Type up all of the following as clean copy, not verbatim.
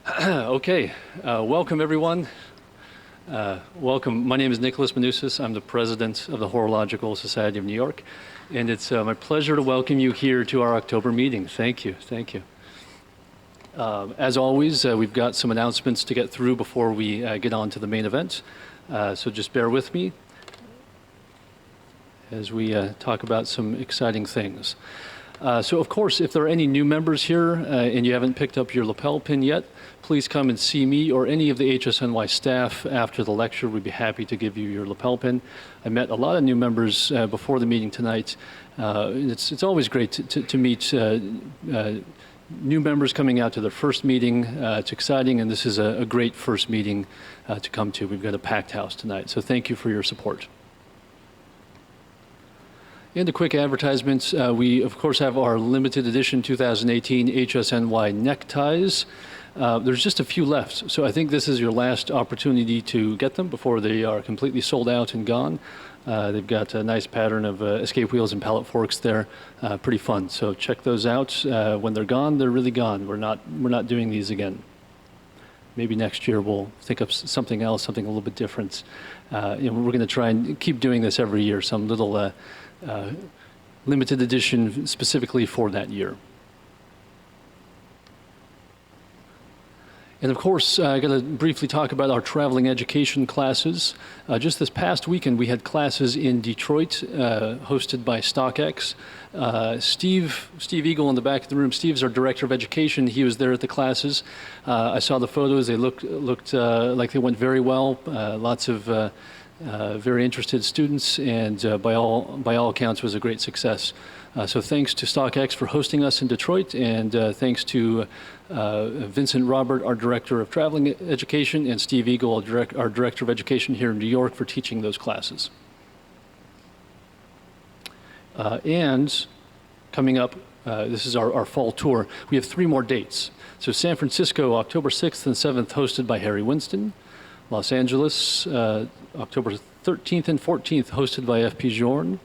Okay, welcome everyone. Welcome. My name is Nicholas Manousis. I'm the president of the Horological Society of New York, and it's my pleasure to welcome you here to our October meeting. Thank you, thank you. As always, we've got some announcements to get through before we get on to the main event, so just bear with me as we talk about some exciting things. So of course, if there are any new members here and you haven't picked up your lapel pin yet, please come and see me or any of the HSNY staff after the lecture. We'd be happy to give you your lapel pin. I met a lot of new members before the meeting tonight. It's always great to meet new members coming out to their first meeting. It's exciting, and this is a great first meeting to come to. We've got a packed house tonight, so thank you for your support. And a quick advertisement, we of course have our limited edition 2018 HSNY neckties. There's just a few left, so I think this is your last opportunity to get them before they are completely sold out and gone. They've got a nice pattern of escape wheels and pallet forks there, pretty fun. So check those out. When they're gone, they're really gone. We're not doing these again. Maybe next year we'll think of something else, something a little bit different. We're going to try and keep doing this every year, some little limited edition specifically for that year. And of course, I got to briefly talk about our traveling education classes. Just this past weekend, we had classes in Detroit, hosted by StockX. Steve Eagle in the back of the room. Steve's our director of education. He was there at the classes. I saw the photos. They looked like they went very well. Lots of very interested students, and by all accounts, was a great success. So thanks to StockX for hosting us in Detroit, and thanks to Vincent Robert, our Director of Traveling Education, and Steve Eagle, our Director of Education here in New York, for teaching those classes. And coming up, this is our fall tour. We have 3 more dates. So San Francisco, October 6th and 7th, hosted by Harry Winston. Los Angeles, October 13th and 14th, hosted by F.P. Journe.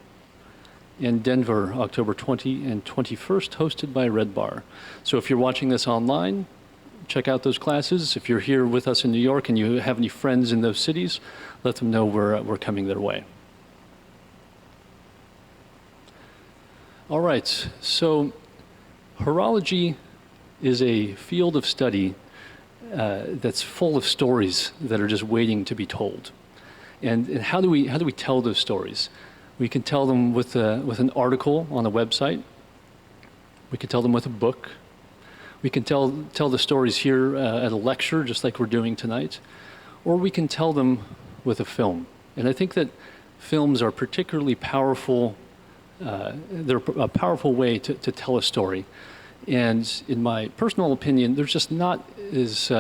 And Denver, October 20 and 21st, hosted by Red Bar. So if you're watching this online, check out those classes. If you're here with us in New York and you have any friends in those cities, let them know we're coming their way. All right, so horology is a field of study that's full of stories that are just waiting to be told. And how do we tell those stories? We can tell them with an article on a website. We can tell them with a book. We can tell the stories here at a lecture, just like we're doing tonight. Or we can tell them with a film. And I think that films are particularly powerful. They're a powerful way to tell a story. And in my personal opinion, there's just not as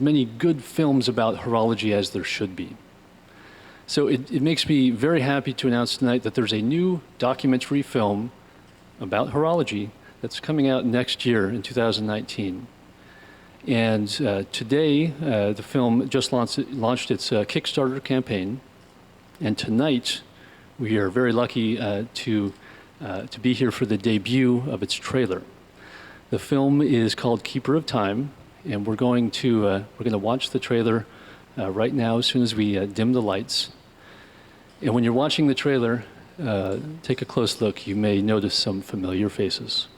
many good films about horology as there should be. So it makes me very happy to announce tonight that there's a new documentary film about horology that's coming out next year in 2019. And today, the film just launched its Kickstarter campaign. And tonight, we are very lucky to be here for the debut of its trailer. The film is called Keeper of Time, and we're going to watch the trailer right now as soon as we dim the lights. And when you're watching the trailer, take a close look. You may notice some familiar faces.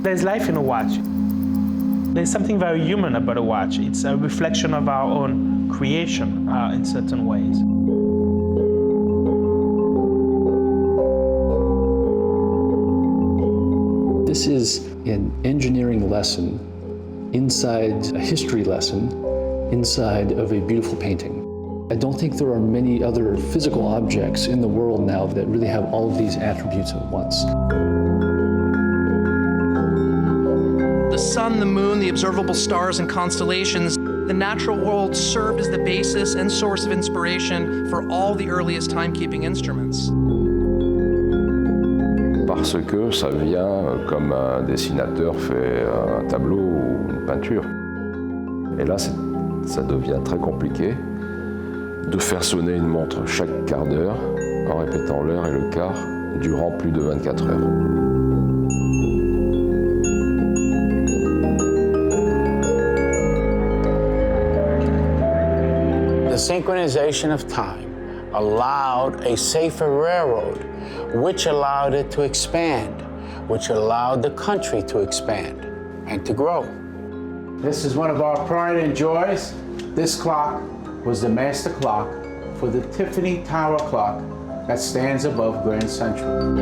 There's life in a watch. There's something very human about a watch. It's a reflection of our own creation in certain ways. This is an engineering lesson inside a history lesson inside of a beautiful painting. I don't think there are many other physical objects in the world now that really have all of these attributes at once. The sun, the moon, the observable stars and constellations, the natural world served as the basis and source of inspiration for all the earliest timekeeping instruments. Parce que ça vient comme un dessinateur fait un tableau ou une peinture. Et là, ça devient très compliqué de faire sonner une montre chaque quart d'heure en répétant l'heure et le quart durant plus de 24 heures. The synchronization of time allowed a safer railroad, which allowed it to expand, which allowed the country to expand and to grow. This is one of our pride and joys. This clock was the master clock for the Tiffany Tower clock that stands above Grand Central.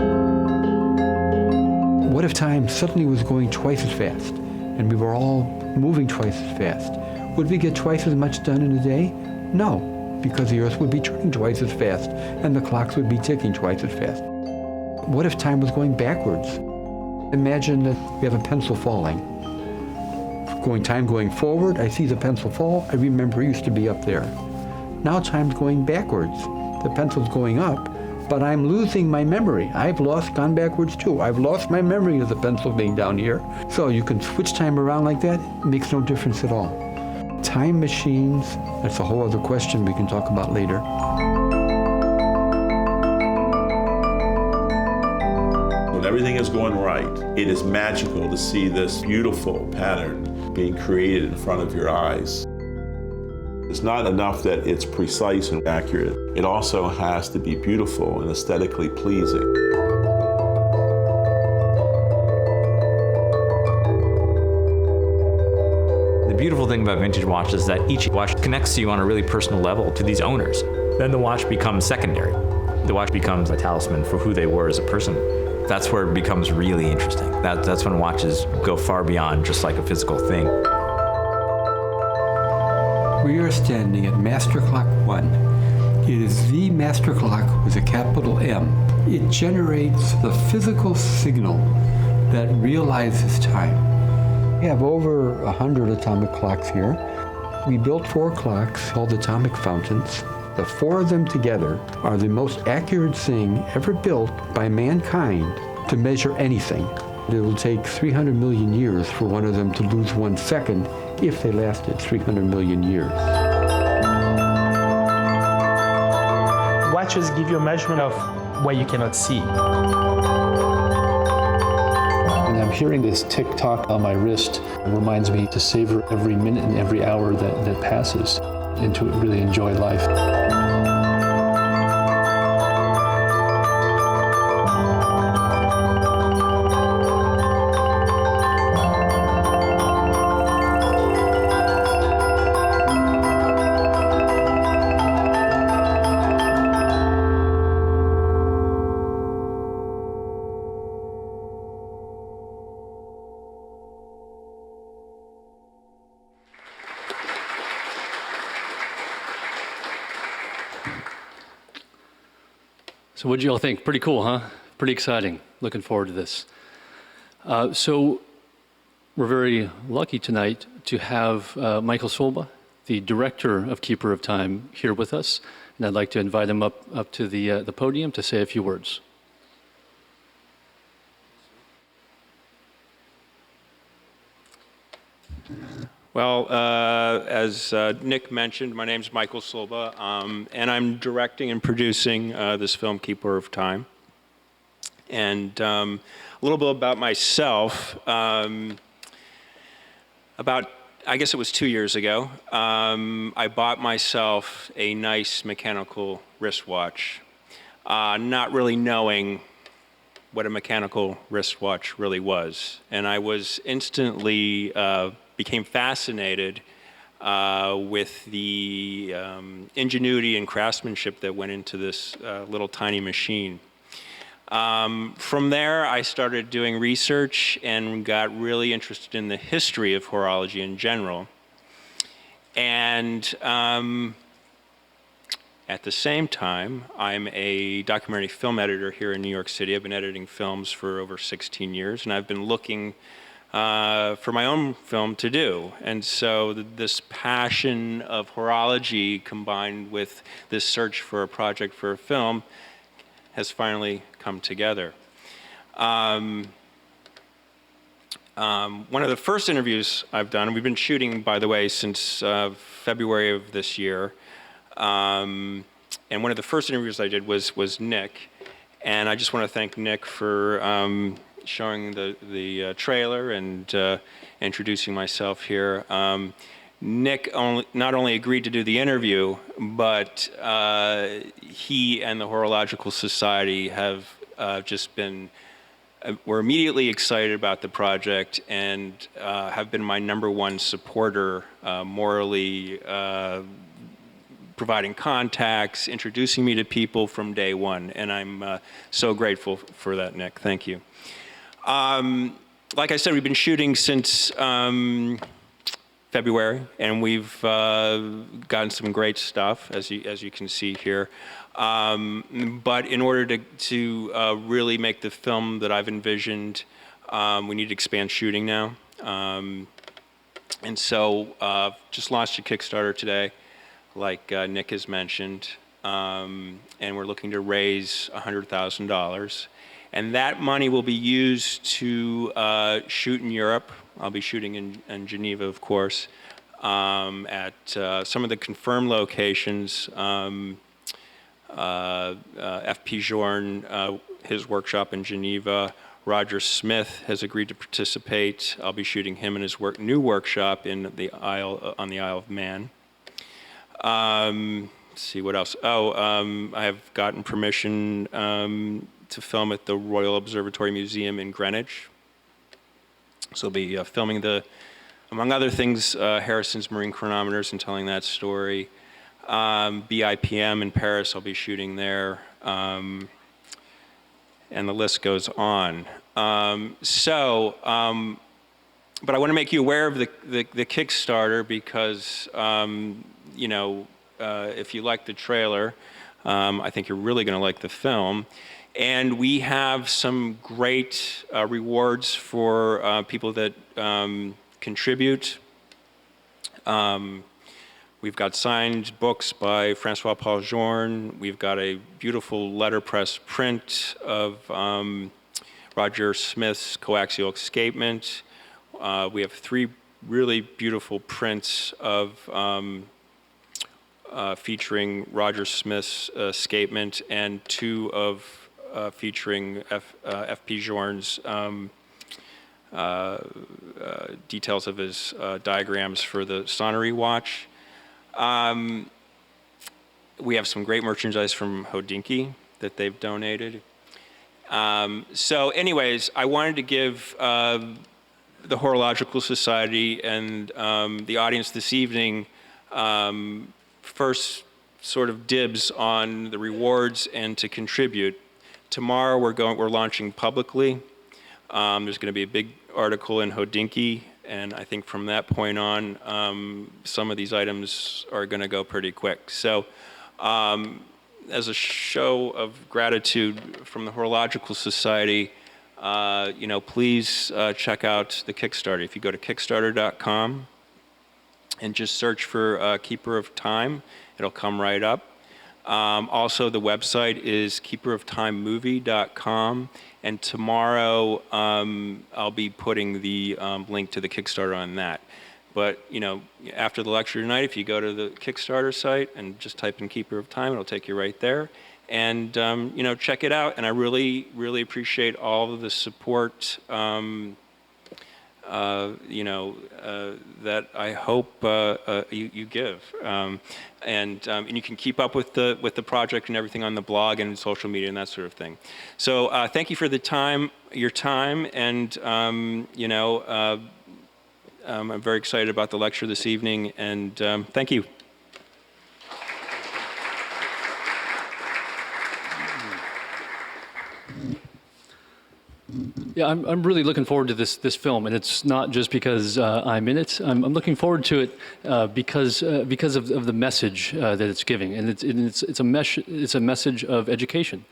What if time suddenly was going twice as fast and we were all moving twice as fast? Would we get twice as much done in a day? No, because the Earth would be turning twice as fast and the clocks would be ticking twice as fast. What if time was going backwards? Imagine that we have a pencil falling. Time going forward, I see the pencil fall, I remember it used to be up there. Now time's going backwards. The pencil's going up, but I'm losing my memory. I've gone backwards too. I've lost my memory of the pencil being down here. So you can switch time around like that, it makes no difference at all. Time machines, that's a whole other question we can talk about later. When everything is going right, it is magical to see this beautiful pattern being created in front of your eyes. It's not enough that it's precise and accurate. It also has to be beautiful and aesthetically pleasing. The beautiful thing about vintage watches is that each watch connects you on a really personal level to these owners. Then the watch becomes secondary. The watch becomes a talisman for who they were as a person. That's where it becomes really interesting. That's when watches go far beyond just like a physical thing. We are standing at Master Clock 1. It is the master clock with a capital M. It generates the physical signal that realizes time. We have over 100 atomic clocks here. We built 4 clocks called atomic fountains. The 4 of them together are the most accurate thing ever built by mankind to measure anything. It will take 300 million years for one of them to lose 1 second if they lasted 300 million years. Watches give you a measurement of what you cannot see. And I'm hearing this tick-tock on my wrist. It reminds me to savor every minute and every hour that passes and to really enjoy life. So what do you all think? Pretty cool, huh? Pretty exciting. Looking forward to this. So we're very lucky tonight to have Michael Solba, the director of Keeper of Time, here with us. And I'd like to invite him up to the podium to say a few words. Well, as Nick mentioned, my name's Michael Solba, and I'm directing and producing this film, Keeper of Time. And a little bit about myself. I guess it was 2 years ago, I bought myself a nice mechanical wristwatch, not really knowing what a mechanical wristwatch really was. And I was instantly became fascinated with the ingenuity and craftsmanship that went into this little tiny machine. From there, I started doing research and got really interested in the history of horology in general. And at the same time, I'm a documentary film editor here in New York City. I've been editing films for over 16 years, and I've been looking for my own film to do. And so this passion of horology combined with this search for a project for a film has finally come together. One of the first interviews I've done, and we've been shooting, by the way, since February of this year, and one of the first interviews I did was Nick, and I just want to thank Nick for showing the trailer and introducing myself here. Nick not only agreed to do the interview, but he and the Horological Society have just been, were immediately excited about the project and have been my #1 supporter, morally, providing contacts, introducing me to people from day one. And I'm so grateful for that, Nick. Thank you. Like I said, we've been shooting since February, and we've gotten some great stuff, as you can see here. But in order to really make the film that I've envisioned, we need to expand shooting now. And so just launched a Kickstarter today, like Nick has mentioned, and we're looking to raise $100,000. And that money will be used to shoot in Europe. I'll be shooting in Geneva, of course, at some of the confirmed locations. F.P. Journe, his workshop in Geneva. Roger Smith has agreed to participate. I'll be shooting him in his new workshop in on the Isle of Man. Let's see what else. I have gotten permission to film at the Royal Observatory Museum in Greenwich. So I'll be filming among other things, Harrison's marine chronometers and telling that story. BIPM in Paris, I'll be shooting there. And the list goes on. But I want to make you aware of the Kickstarter because, if you like the trailer, I think you're really going to like the film. And we have some great rewards for people that contribute. We've got signed books by Francois-Paul Journe. We've got a beautiful letterpress print of Roger Smith's coaxial escapement. We have 3 really beautiful prints of featuring Roger Smith's escapement and 2 of featuring F.P. Journe's details of his diagrams for the Sonnery watch. We have some great merchandise from Hodinkee that they've donated. So anyways, I wanted to give the Horological Society and the audience this evening first sort of dibs on the rewards and to contribute. Tomorrow we're launching publicly. There's going to be a big article in Hodinkee, and I think from that point on, some of these items are going to go pretty quick. So as a show of gratitude from the Horological Society, please check out the Kickstarter. If you go to Kickstarter.com and just search for Keeper of Time, it'll come right up. Also, the website is keeperoftimemovie.com, and tomorrow I'll be putting the link to the Kickstarter on that. But, after the lecture tonight, if you go to the Kickstarter site and just type in Keeper of Time, it'll take you right there. And, check it out. And I really, really appreciate all of the support, that I hope you give. And you can keep up with the project and everything on the blog and social media and that sort of thing. So thank you for your time, and I'm very excited about the lecture this evening, and thank you. Yeah, I'm really looking forward to this film, and it's not just because I'm in it. I'm looking forward to it because of the message that it's giving, and it's a message of education.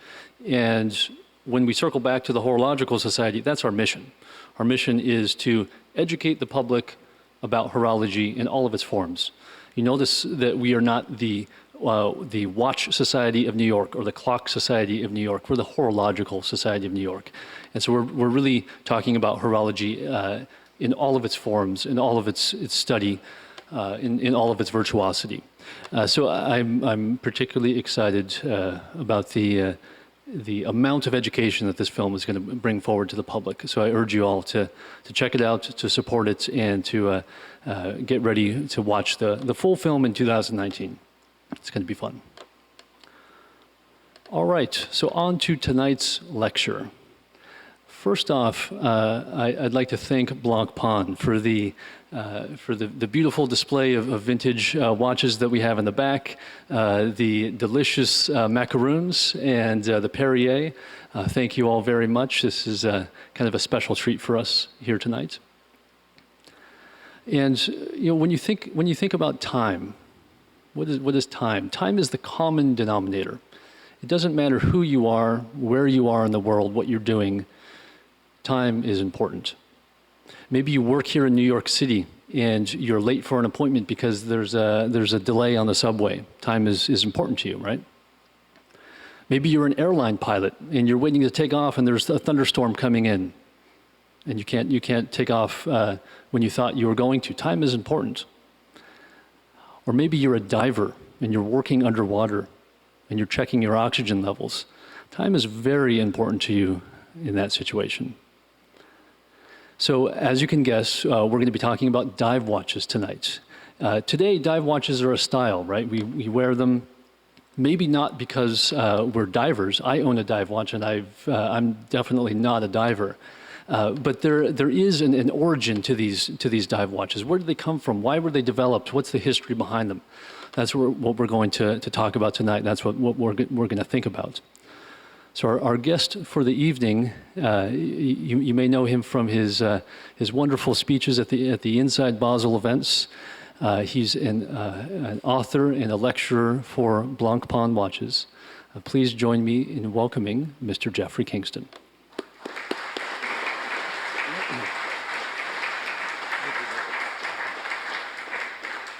And when we circle back to the Horological Society, that's our mission. Our mission is to educate the public about horology in all of its forms. You notice that we are not the Watch Society of New York or the Clock Society of New York. We're the Horological Society of New York. And so we're really talking about horology in all of its forms, in all of its study, in all of its virtuosity. So I'm particularly excited about the amount of education that this film is going to bring forward to the public. So I urge you all to check it out, to support it, and to get ready to watch the full film in 2019. It's going to be fun. All right, so on to tonight's lecture. First off, I'd like to thank Blancpain for the beautiful display of vintage watches that we have in the back, the delicious macaroons, and the Perrier. Thank you all very much. This is kind of a special treat for us here tonight. And you know, when you think about time, what is time? Time is the common denominator. It doesn't matter who you are, where you are in the world, what you're doing. Time is important. Maybe you work here in New York City and you're late for an appointment because there's a delay on the subway. Time is important to you, right? Maybe you're an airline pilot and you're waiting to take off and there's a thunderstorm coming in and you can't take off when you thought you were going to. Time is important. Or maybe you're a diver and you're working underwater and you're checking your oxygen levels. Time is very important to you in that situation. So as you can guess, we're going to be talking about dive watches tonight. Today, dive watches are a style, right? We wear them, maybe not because we're divers. I own a dive watch and I'm definitely not a diver. But there is an origin to these dive watches. Where did they come from? Why were they developed? What's the history behind them? That's what we're going to talk about tonight. That's what we're going to think about. So our guest for the evening, you may know him from his wonderful speeches at the Inside Basel events. He's an author and a lecturer for Blancpain watches. Please join me in welcoming Mr. Jeffrey Kingston.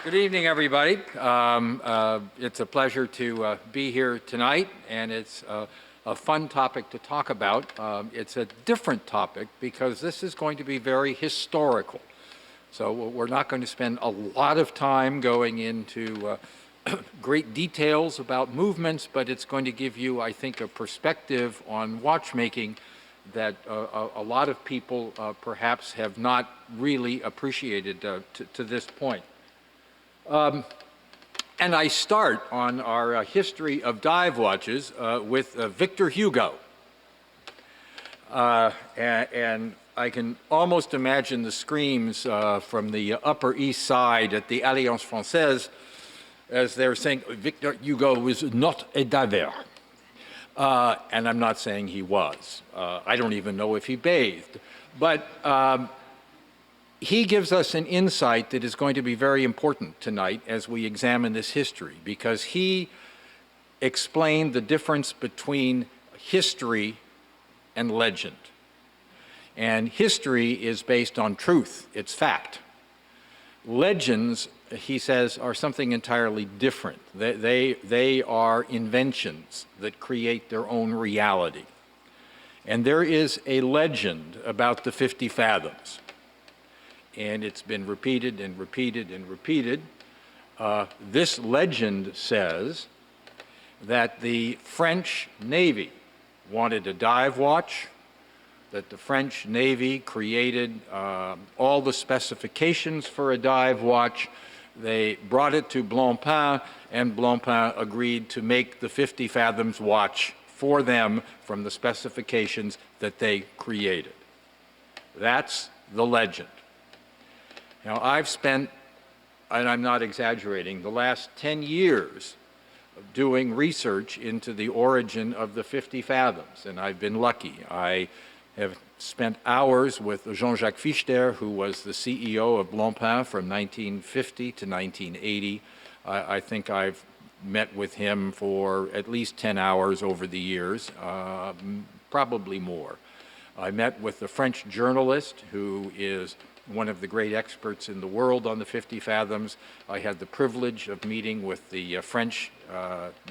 Good evening, everybody. It's a pleasure to be here tonight, and it's a fun topic to talk about. It's a different topic because this is going to be very historical. So we're not going to spend a lot of time going into great details about movements, but it's going to give you, I think, a perspective on watchmaking that a lot of people perhaps have not really appreciated to this point. And I start on our history of dive watches with Victor Hugo. And I can almost imagine the screams from the Upper East Side at the Alliance Française as they're saying, Victor Hugo was not a diver. And I'm not saying he was. I don't even know if he bathed. But he gives us an insight that is going to be very important tonight as we examine this history, because he explained the difference between history and legend. And history is based on truth, it's fact. Legends, he says, are something entirely different. They are inventions that create their own reality. And there is a legend about the 50 fathoms. And it's been repeated and repeated and repeated. This legend says that the French Navy wanted a dive watch, that the French Navy created all the specifications for a dive watch. They brought it to Blancpain, and Blancpain agreed to make the 50 fathoms watch for them from the specifications that they created. That's the legend. Now, I've spent, and I'm not exaggerating, the last 10 years doing research into the origin of the 50 fathoms, and I've been lucky. I have spent hours with Jean-Jacques Flechter, who was the CEO of Blancpain from 1950 to 1980. I think I've met with him for at least 10 hours over the years, probably more. I met with the French journalist who is one of the great experts in the world on the 50 fathoms. I had the privilege of meeting with the French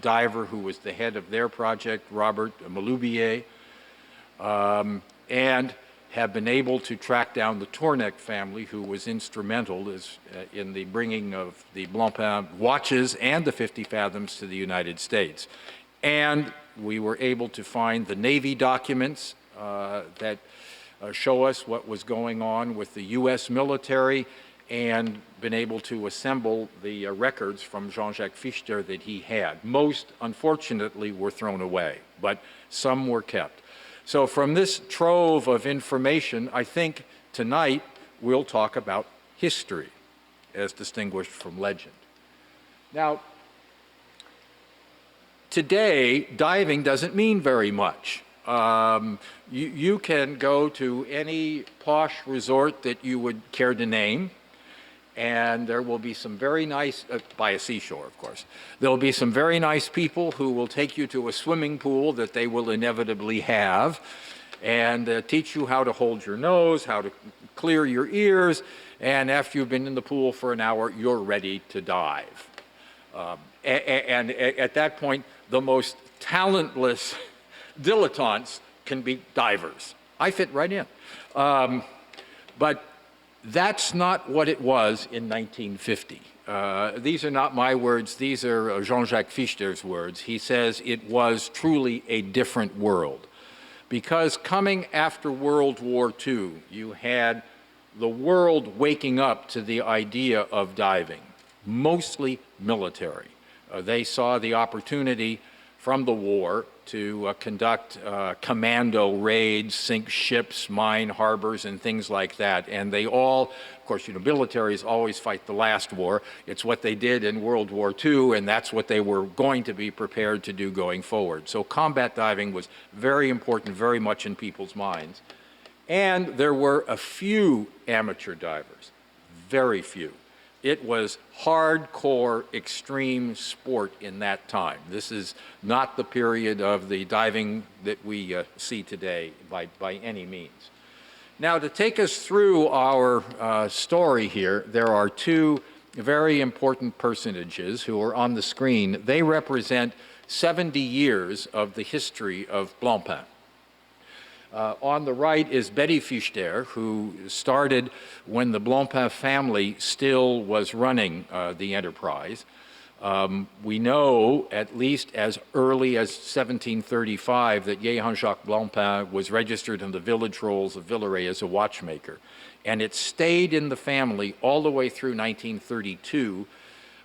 diver who was the head of their project, Robert Maloubier, and have been able to track down the Tornek family, who was instrumental in the bringing of the Blancpain watches and the 50 fathoms to the United States. And we were able to find the Navy documents that show us what was going on with the U.S. military, and been able to assemble the records from Jean-Jacques Flechter that he had. Most, unfortunately, were thrown away, but some were kept. So from this trove of information, I think tonight we'll talk about history as distinguished from legend. Now, today, diving doesn't mean very much. You can go to any posh resort that you would care to name, and there will be some very nice, by a seashore, of course, there will be some very nice people who will take you to a swimming pool that they will inevitably have, and teach you how to hold your nose, how to clear your ears, and after you've been in the pool for an hour, you're ready to dive. And at that point, the most talentless dilettantes can be divers. I fit right in. But that's not what it was in 1950. These are not my words, these are Jean-Jacques Flechter's words. He says it was truly a different world. Because coming after World War II, you had the world waking up to the idea of diving, mostly military. They saw the opportunity from the war to conduct commando raids, sink ships, mine harbors, and things like that. And they all, of course, militaries always fight the last war. It's what they did in World War II, and that's what they were going to be prepared to do going forward. So combat diving was very important, very much in people's minds. And there were a few amateur divers, very few. It was hardcore, extreme sport in that time. This is not the period of the diving that we see today by any means. Now, to take us through our story here, there are two very important personages who are on the screen. They represent 70 years of the history of Blancpain. On the right is Betty Flechter, who started when the Blancpain family still was running the enterprise. We know, at least as early as 1735, that Jean-Jacques Blancpain was registered in the village rolls of Villeret as a watchmaker. And it stayed in the family all the way through 1932,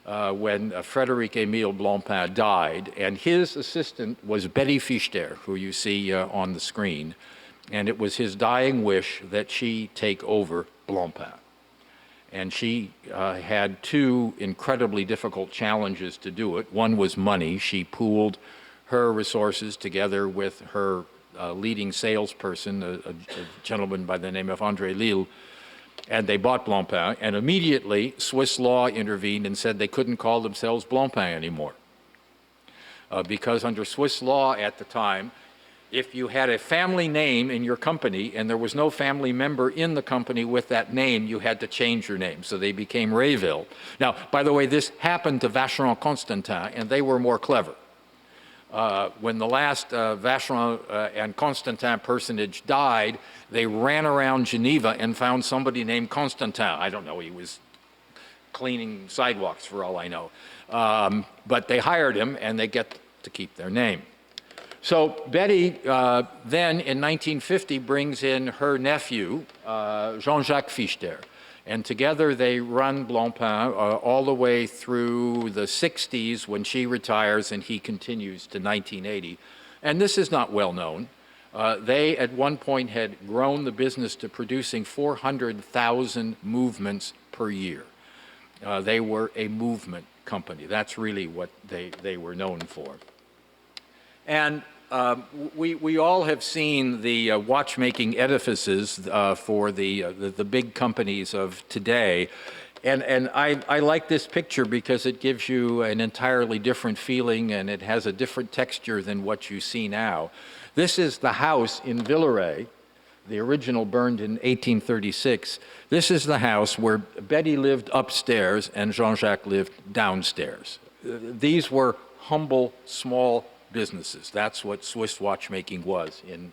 when Frédéric-Émile Blancpain died. And his assistant was Betty Flechter, who you see on the screen. And it was his dying wish that she take over Blancpain. And she had two incredibly difficult challenges to do it. One was money. She pooled her resources together with her leading salesperson, a gentleman by the name of André Lille, and they bought Blancpain. And immediately, Swiss law intervened and said they couldn't call themselves Blancpain anymore. Because under Swiss law at the time, if you had a family name in your company and there was no family member in the company with that name, you had to change your name. So they became Rayville. Now, by the way, this happened to Vacheron Constantin, and they were more clever. When the last Vacheron and Constantin personage died, they ran around Geneva and found somebody named Constantin. I don't know, he was cleaning sidewalks for all I know. But they hired him, and they get to keep their name. So Betty then in 1950 brings in her nephew, Jean-Jacques Flechter, and together they run Blancpain all the way through the 60s when she retires and he continues to 1980. And this is not well known. They at one point had grown the business to producing 400,000 movements per year. They were a movement company. That's really what they were known for. And we all have seen the watchmaking edifices for the big companies of today. And I like this picture because it gives you an entirely different feeling and it has a different texture than what you see now. This is the house in Villeret, the original burned in 1836. This is the house where Betty lived upstairs and Jean-Jacques lived downstairs. These were humble, small businesses. That's what Swiss watchmaking was in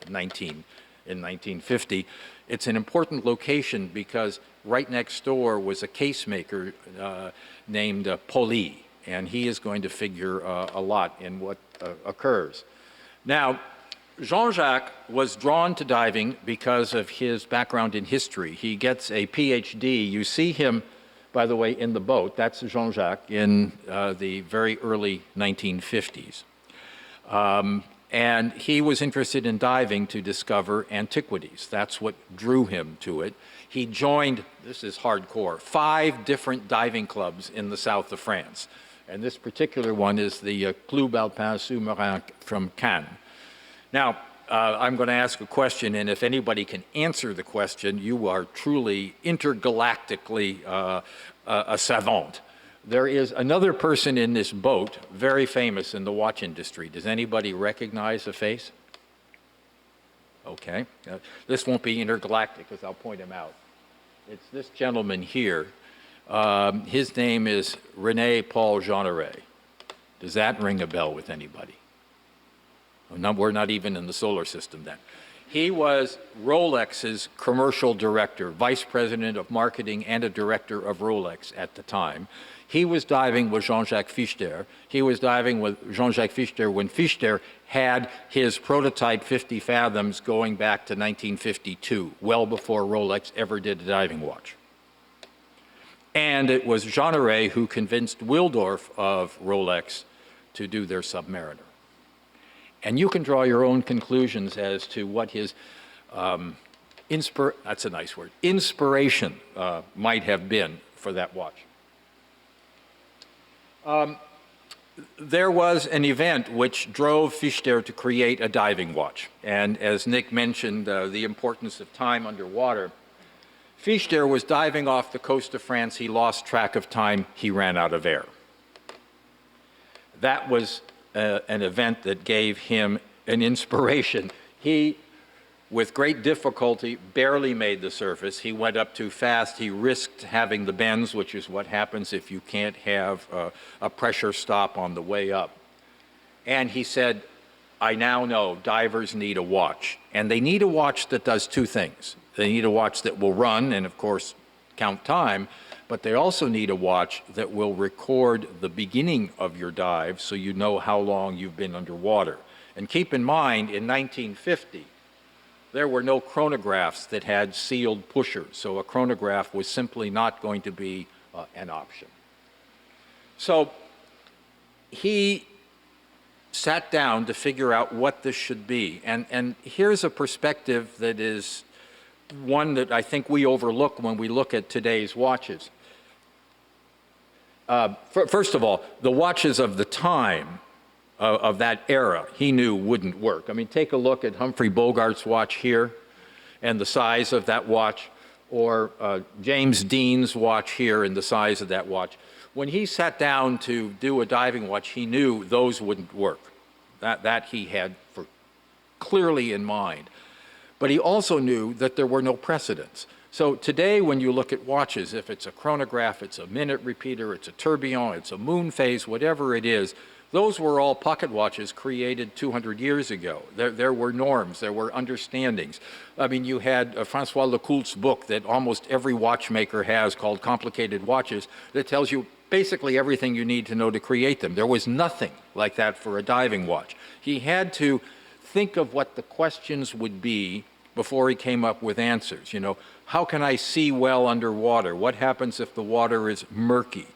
1950. It's an important location because right next door was a case maker named Poli, and he is going to figure a lot in what occurs. Now, Jean-Jacques was drawn to diving because of his background in history. He gets a PhD. You see him, by the way, in the boat. That's Jean-Jacques in the very early 1950s. And he was interested in diving to discover antiquities. That's what drew him to it. He joined, this is hardcore, 5 different diving clubs in the south of France. And this particular one is the Club Alpin Sous Marin from Cannes. Now, I'm going to ask a question, and if anybody can answer the question, you are truly intergalactically a savant. There is another person in this boat, very famous in the watch industry. Does anybody recognize the face? Okay. This won't be intergalactic because I'll point him out. It's this gentleman here. His name is René Paul Jeanneret. Does that ring a bell with anybody? No, we're not even in the solar system then. He was Rolex's commercial director, vice president of marketing and a director of Rolex at the time. He was diving with Jean-Jacques Flechter. He was diving with Jean-Jacques Flechter when Flechter had his prototype 50 Fathoms going back to 1952, well before Rolex ever did a diving watch. And it was Jeanneret who convinced Wildorf of Rolex to do their Submariner. And you can draw your own conclusions as to what his that's a nice word, inspiration might have been for that watch. There was an event which drove Flechter to create a diving watch. And as Nick mentioned, the importance of time underwater, Flechter was diving off the coast of France. He lost track of time. He ran out of air. That was an event that gave him an inspiration. He, with great difficulty, barely made the surface. He went up too fast. He risked having the bends, which is what happens if you can't have a pressure stop on the way up. And he said, I now know divers need a watch. And they need a watch that does 2 things. They need a watch that will run and, of course, count time, but they also need a watch that will record the beginning of your dive so you know how long you've been underwater. And keep in mind, in 1950, there were no chronographs that had sealed pushers, so a chronograph was simply not going to be an option. So he sat down to figure out what this should be. And here's a perspective that is one that I think we overlook when we look at today's watches. First of all, the watches of the time of that era, he knew wouldn't work. I mean, take a look at Humphrey Bogart's watch here and the size of that watch, or James Dean's watch here and the size of that watch. When he sat down to do a diving watch, he knew those wouldn't work. That he had clearly in mind. But he also knew that there were no precedents. So today, when you look at watches, if it's a chronograph, it's a minute repeater, it's a tourbillon, it's a moon phase, whatever it is, those were all pocket watches created 200 years ago. There were norms, there were understandings. I mean, you had Francois Lecoult's book that almost every watchmaker has called Complicated Watches that tells you basically everything you need to know to create them. There was nothing like that for a diving watch. He had to think of what the questions would be before he came up with answers. You know, how can I see well underwater? What happens if the water is murky?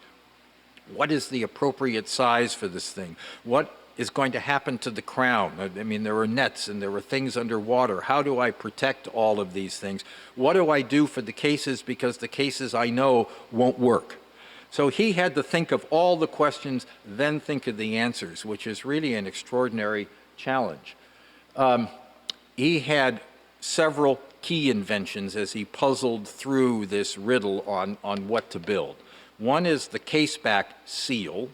What is the appropriate size for this thing? What is going to happen to the crown? I mean, there were nets and there were things underwater. How do I protect all of these things? What do I do for the cases, because the cases I know won't work? So he had to think of all the questions, then think of the answers, which is really an extraordinary challenge. He had several key inventions as he puzzled through this riddle on what to build. One is the caseback seal.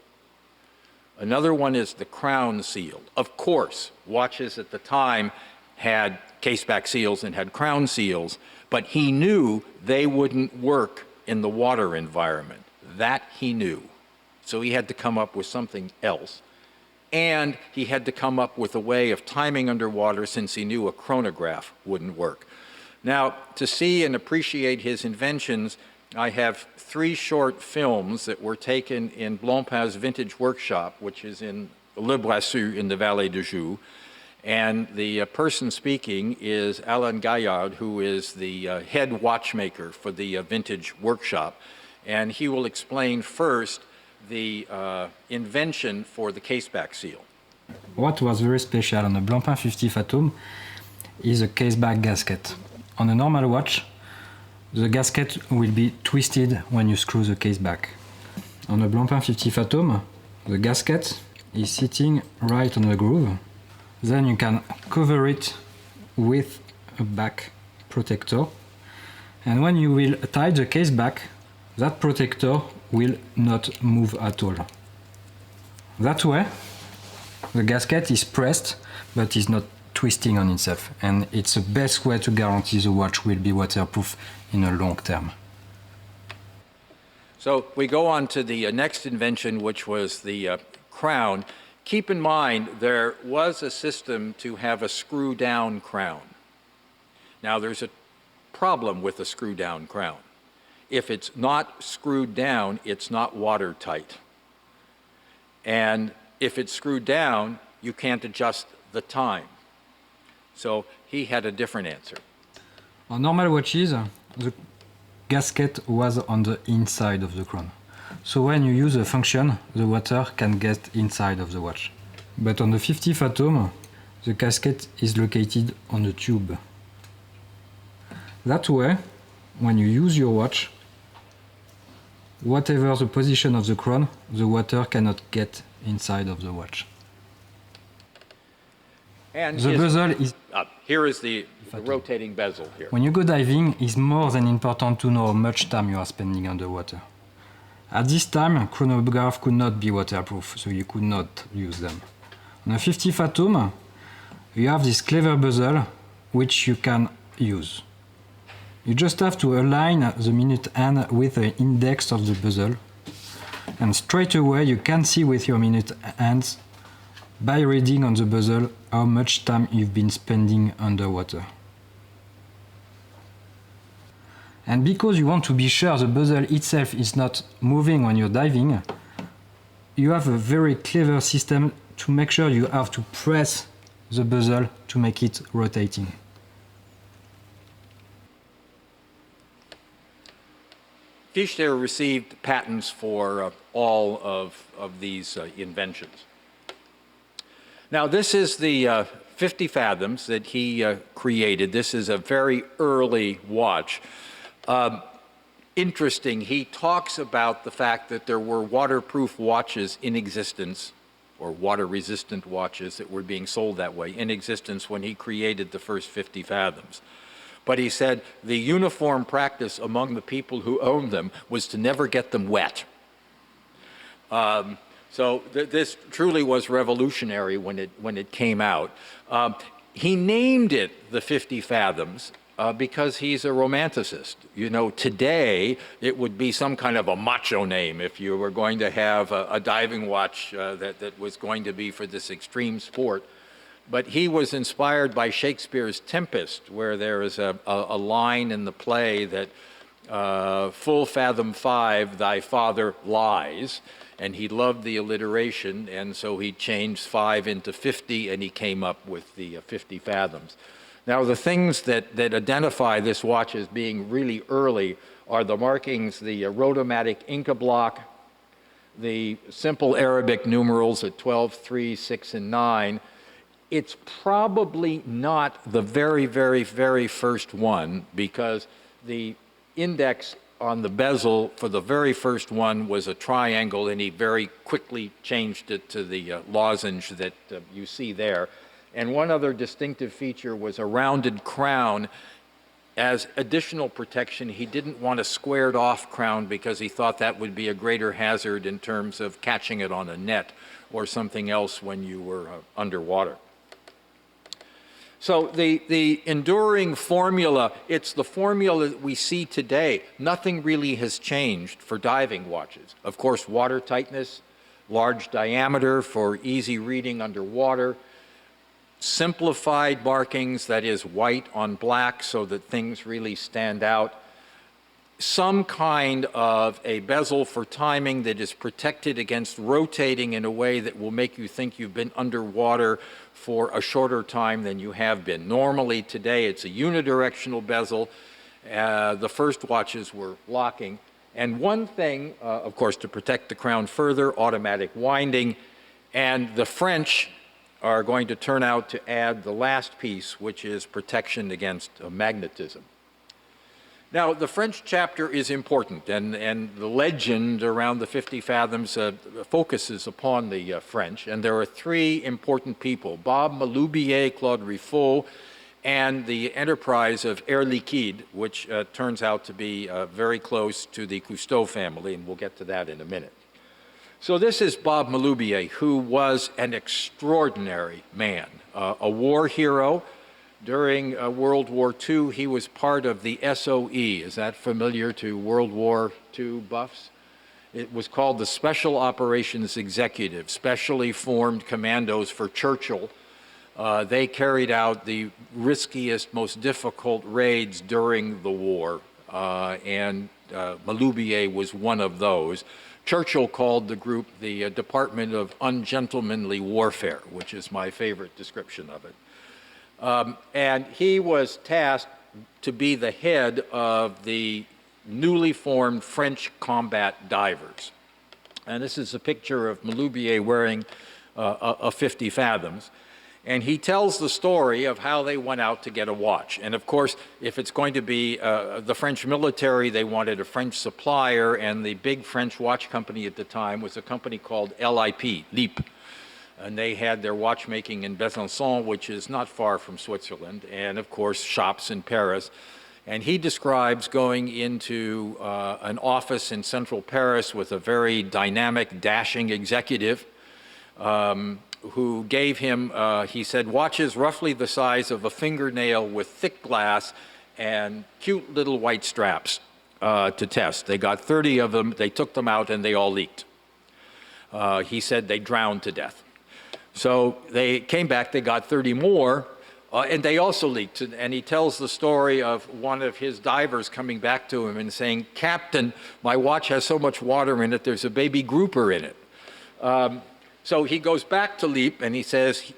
Another one is the crown seal. Of course, watches at the time had caseback seals and had crown seals, but he knew they wouldn't work in the water environment. That he knew. So he had to come up with something else. And he had to come up with a way of timing underwater, since he knew a chronograph wouldn't work. Now, to see and appreciate his inventions, I have 3 short films that were taken in Blancpain's vintage workshop, which is in Le Brassus in the Vallée de Joux. And the person speaking is Alain Gaillard, who is the head watchmaker for the vintage workshop. And he will explain first the invention for the caseback seal. What was very special on the Blancpain 50 Fathom is a caseback gasket. On a normal watch, the gasket will be twisted when you screw the case back. On the Blancpain 50 Fathom, the gasket is sitting right on the groove. Then you can cover it with a back protector. And when you will tie the case back, that protector will not move at all. That way, the gasket is pressed, but is not twisting on itself. And it's the best way to guarantee the watch will be waterproof in a long term. So we go on to the next invention, which was the crown. Keep in mind, there was a system to have a screw-down crown. Now, there's a problem with a screw-down crown. If it's not screwed down, it's not watertight. And if it's screwed down, you can't adjust the time. So he had a different answer. On normal watches, the gasket was on the inside of the crown. So when you use a function, the water can get inside of the watch. But on the 50 Fathom, the gasket is located on the tube. That way, when you use your watch, whatever the position of the crown, the water cannot get inside of the watch. And the bezel is... here is the rotating bezel here. When you go diving, it's more than important to know how much time you are spending underwater. At this time, chronograph could not be waterproof, so you could not use them. On a 50 Fathom, you have this clever bezel, which you can use. You just have to align the minute hand with the index of the bezel, and straight away you can see with your minute hands, by reading on the bezel, how much time you've been spending underwater. And because you want to be sure the bezel itself is not moving when you're diving, you have a very clever system to make sure you have to press the bezel to make it rotating. Flechter received patents for all of these inventions. Now, this is the 50 Fathoms that he created. This is a very early watch. Interesting, he talks about the fact that there were waterproof watches in existence, or water-resistant watches that were being sold that way, in existence when he created the first 50 Fathoms. But he said the uniform practice among the people who owned them was to never get them wet. So this truly was revolutionary when it came out. He named it the 50 Fathoms because he's a romanticist. You know, today it would be some kind of a macho name if you were going to have a diving watch that was going to be for this extreme sport. But he was inspired by Shakespeare's Tempest, where there is a line in the play that full fathom 5, thy father lies. And he loved the alliteration, and so he changed 5 into 50, and he came up with the 50 Fathoms. Now, the things that identify this watch as being really early are the markings, the rotomatic Inca block, the simple Arabic numerals at 12, 3, 6, and 9, it's probably not the very, very, very first one, because the index on the bezel for the very first one was a triangle, and he very quickly changed it to the lozenge that you see there. And one other distinctive feature was a rounded crown. As additional protection, he didn't want a squared off crown because he thought that would be a greater hazard in terms of catching it on a net or something else when you were underwater. So the enduring formula, it's the formula that we see today. Nothing really has changed for diving watches. Of course, water tightness, large diameter for easy reading underwater, simplified markings, that is white on black so that things really stand out, some kind of a bezel for timing that is protected against rotating in a way that will make you think you've been underwater for a shorter time than you have been. Normally today it's a unidirectional bezel. The first watches were locking. And one thing, of course, to protect the crown further, automatic winding, and the French are going to turn out to add the last piece, which is protection against magnetism. Now, the French chapter is important, and the legend around the 50 Fathoms focuses upon the French, and there are three important people: Bob Maloubier, Claude Riffaut, and the enterprise of Air Liquide, which turns out to be very close to the Cousteau family, and we'll get to that in a minute. So this is Bob Maloubier, who was an extraordinary man, a war hero. During World War II, he was part of the SOE. Is that familiar to World War II buffs? It was called the Special Operations Executive, specially formed commandos for Churchill. They carried out the riskiest, most difficult raids during the war, and Maloubier was one of those. Churchill called the group the Department of Ungentlemanly Warfare, which is my favorite description of it. And he was tasked to be the head of the newly formed French combat divers. And this is a picture of Maloubier wearing a 50 Fathoms. And he tells the story of how they went out to get a watch. And of course, if it's going to be the French military, they wanted a French supplier, and the big French watch company at the time was a company called LIP. And they had their watchmaking in Besançon, which is not far from Switzerland, and of course shops in Paris. And he describes going into an office in central Paris with a very dynamic, dashing executive who gave him, he said, watches roughly the size of a fingernail with thick glass and cute little white straps to test. They got 30 of them, they took them out, and they all leaked. He said they drowned to death. So they came back, they got 30 more, and they also leaked. And he tells the story of one of his divers coming back to him and saying, "Captain, my watch has so much water in it, there's a baby grouper in it." So he goes back to LIP and he says,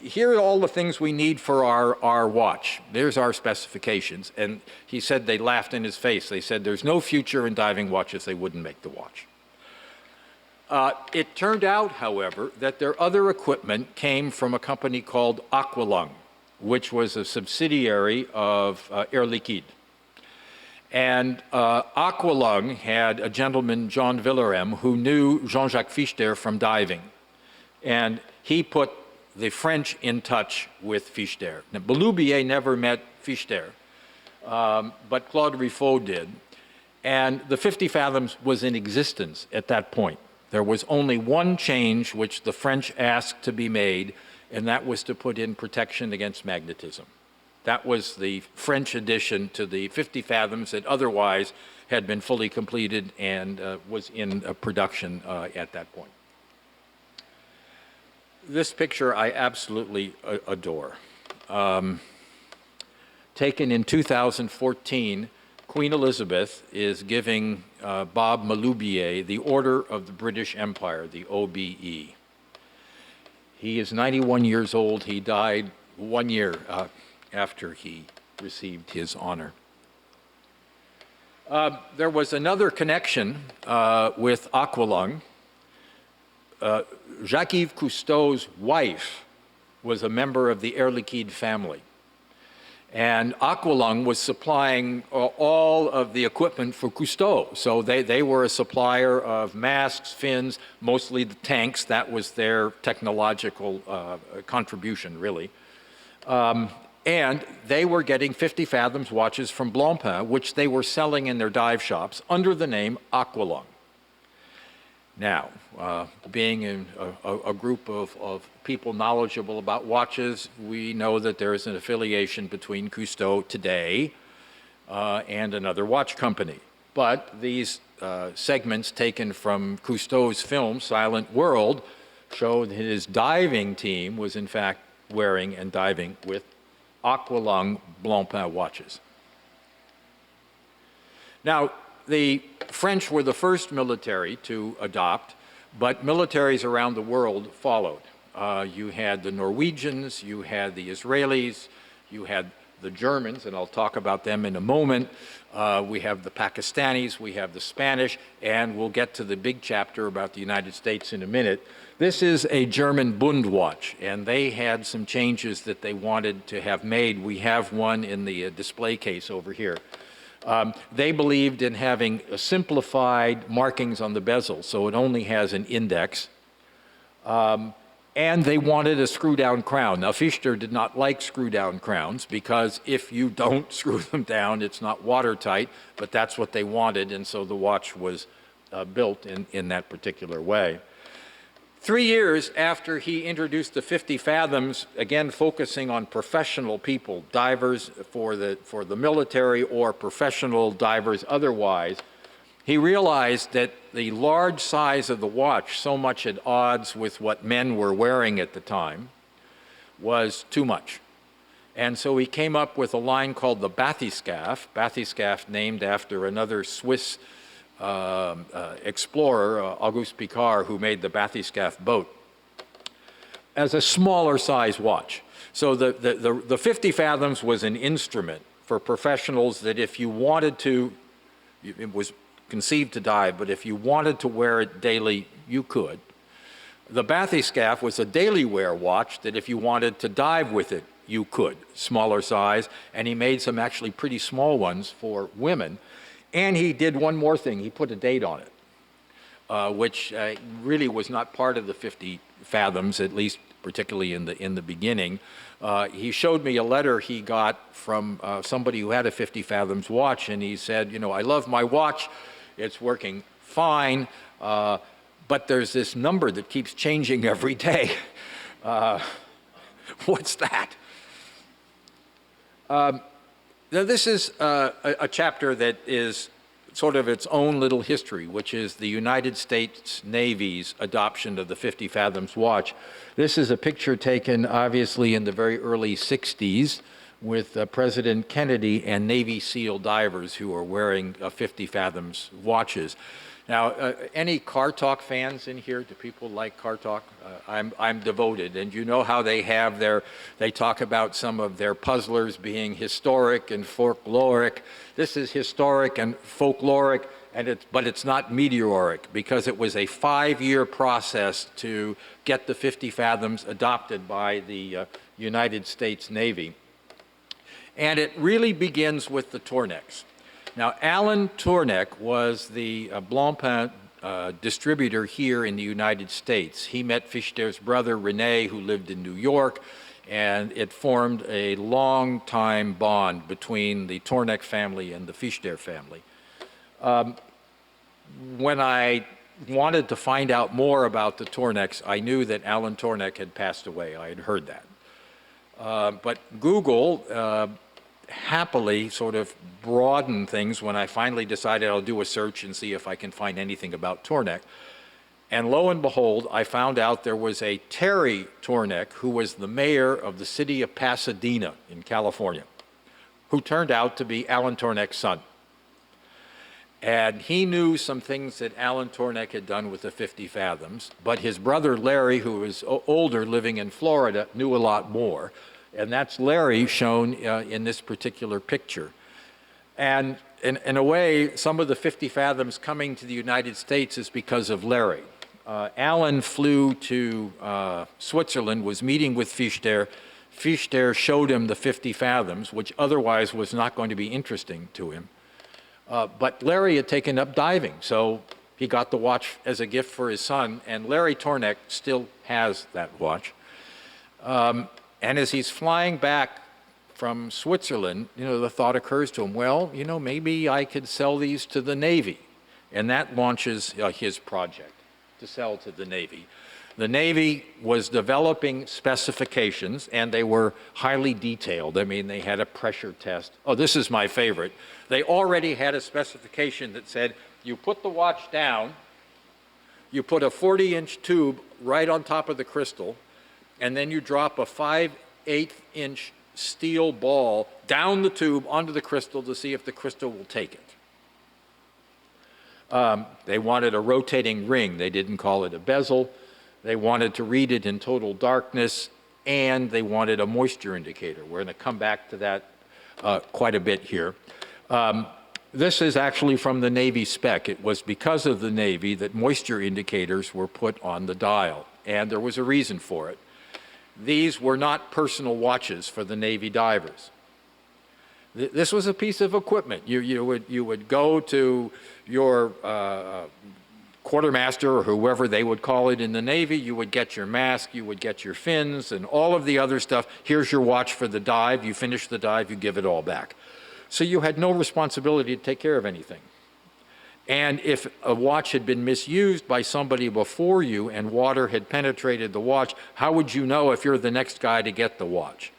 "Here are all the things we need for our watch. There's our specifications." And he said they laughed in his face. They said, "There's no future in diving watches, they wouldn't make the watch." It turned out, however, that their other equipment came from a company called Aqualung, which was a subsidiary of Air Liquide. And Aqualung had a gentleman, John Villeret, who knew Jean-Jacques Flechter from diving. And he put the French in touch with Flechter. Now, Maloubier never met Flechter, but Claude Riffaut did. And the 50 Fathoms was in existence at that point. There was only one change which the French asked to be made, and that was to put in protection against magnetism. That was the French addition to the 50 Fathoms that otherwise had been fully completed and was in production at that point. This picture I absolutely adore. Taken in 2014, Queen Elizabeth is giving Bob Maloubier the Order of the British Empire, the OBE. He is 91 years old. He died 1 year after he received his honor. There was another connection with Aqualung. Jacques-Yves Cousteau's wife was a member of the Air Liquide family. And Aqualung was supplying all of the equipment for Cousteau. So they were a supplier of masks, fins, mostly the tanks. That was their technological contribution, really. And they were getting 50 Fathoms watches from Blancpain, which they were selling in their dive shops under the name Aqualung. Now, being in a group of people knowledgeable about watches, we know that there is an affiliation between Cousteau today and another watch company. But these segments taken from Cousteau's film, Silent World, show that his diving team was in fact wearing and diving with Aqualung Blancpain watches. Now, the French were the first military to adopt, but militaries around the world followed. You had the Norwegians, you had the Israelis, you had the Germans, and I'll talk about them in a moment. We have the Pakistanis, we have the Spanish, and we'll get to the big chapter about the United States in a minute. This is a German Bund watch, and they had some changes that they wanted to have made. We have one in the display case over here. They believed in having simplified markings on the bezel, so it only has an index. And they wanted a screw-down crown. Now, Flechter did not like screw-down crowns because if you don't screw them down, it's not watertight, but that's what they wanted, and so the watch was built in that particular way. 3 years after he introduced the 50 Fathoms, again focusing on professional people, divers for the military or professional divers otherwise, he realized that the large size of the watch, so much at odds with what men were wearing at the time, was too much. And so he came up with a line called the Bathyscaphe, Bathyscaphe named after another Swiss explorer, Auguste Piccard, who made the Bathyscaphe boat, as a smaller size watch. So the 50 Fathoms was an instrument for professionals that if you wanted to, it was conceived to dive, but if you wanted to wear it daily, you could. The Bathyscaphe was a daily wear watch that if you wanted to dive with it, you could, smaller size, and he made some actually pretty small ones for women. And he did one more thing, he put a date on it, which really was not part of the 50 Fathoms, at least particularly in the beginning. He showed me a letter he got from somebody who had a 50 Fathoms watch, and he said, you know, I love my watch, it's working fine, but there's this number that keeps changing every day. What's that? Now, this is a chapter that is sort of its own little history, which is the United States Navy's adoption of the 50 Fathoms watch. This is a picture taken, obviously, in the very early 60s with President Kennedy and Navy SEAL divers who are wearing 50 Fathoms watches. Now, any Car Talk fans in here? Do people like Car Talk? I'm devoted, and you know how they have they talk about some of their puzzlers being historic and folkloric. This is historic and folkloric, but it's not meteoric because it was a 5-year process to get the 50 Fathoms adopted by the United States Navy. And it really begins with the Torneks. Now, Alan Tornek was the Blancpain distributor here in the United States. He met Flechter's brother, René, who lived in New York, and it formed a long-time bond between the Tornek family and the Flechter family. When I wanted to find out more about the Torneks, I knew that Alan Tornek had passed away. I had heard that. But Google happily sort of broadened things when I finally decided I'll do a search and see if I can find anything about Tornek. And lo and behold, I found out there was a Terry Tornek who was the mayor of the city of Pasadena in California, who turned out to be Alan Tornek's son. And he knew some things that Alan Tornek had done with the 50 Fathoms, but his brother Larry, who was older, living in Florida, knew a lot more. And that's Larry shown in this particular picture. And in a way, some of the 50 Fathoms coming to the United States is because of Larry. Allen flew to Switzerland, was meeting with Flechter. Flechter showed him the 50 fathoms, which otherwise was not going to be interesting to him. But Larry had taken up diving, so he got the watch as a gift for his son, and Larry Tornek still has that watch. And as he's flying back from Switzerland, the thought occurs to him, well, maybe I could sell these to the Navy. And that launches his project to sell to the Navy. The Navy was developing specifications, and they were highly detailed. I mean, they had a pressure test. Oh, this is my favorite. They already had a specification that said, you put the watch down, you put a 40-inch tube right on top of the crystal, and then you drop a 5/8-inch steel ball down the tube onto the crystal to see if the crystal will take it. They wanted a rotating ring. They didn't call it a bezel. They wanted to read it in total darkness, and they wanted a moisture indicator. We're going to come back to that quite a bit here. This is actually from the Navy spec. It was because of the Navy that moisture indicators were put on the dial, and there was a reason for it. These were not personal watches for the Navy divers. This was a piece of equipment. You would go to your quartermaster or whoever they would call it in the Navy. You would get your mask, you would get your fins, and all of the other stuff. Here's your watch for the dive. You finish the dive, you give it all back. So you had no responsibility to take care of anything. And if a watch had been misused by somebody before you and water had penetrated the watch, how would you know if you're the next guy to get the watch?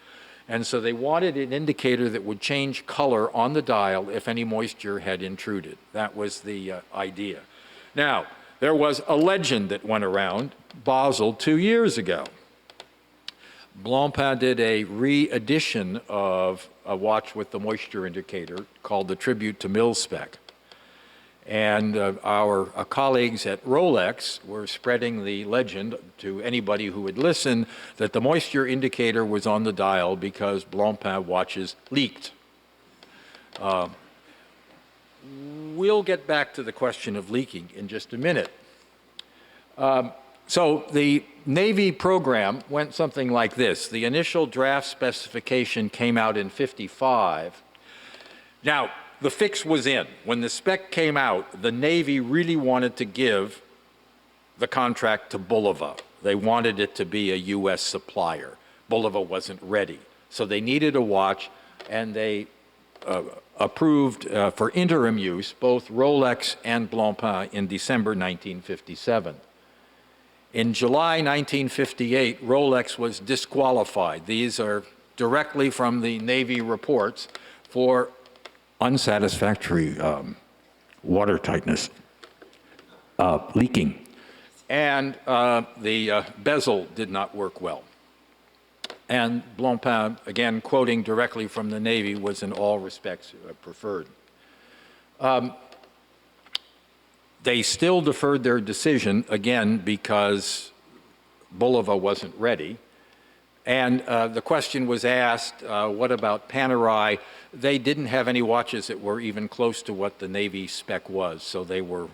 And so they wanted an indicator that would change color on the dial if any moisture had intruded. That was the idea. Now, there was a legend that went around Basel 2 years ago. Blancpain did a re-edition of a watch with the moisture indicator called the Tribute to MIL-SPEC. And our colleagues at Rolex were spreading the legend to anybody who would listen that the moisture indicator was on the dial because Blancpain watches leaked. We'll get back to the question of leaking in just a minute. So the Navy program went something like this. The initial draft specification came out in '55. Now, the fix was in. When the spec came out, the Navy really wanted to give the contract to Bulova. They wanted it to be a U.S. supplier. Bulova wasn't ready. So they needed a watch, and they approved for interim use both Rolex and Blancpain in December 1957. In July 1958, Rolex was disqualified. These are directly from the Navy reports for unsatisfactory water tightness, leaking. And the bezel did not work well. And Blancpain, again, quoting directly from the Navy, was in all respects preferred. They still deferred their decision, again, because Bulova wasn't ready. And the question was asked, what about Panerai? They didn't have any watches that were even close to what the Navy spec was, so they were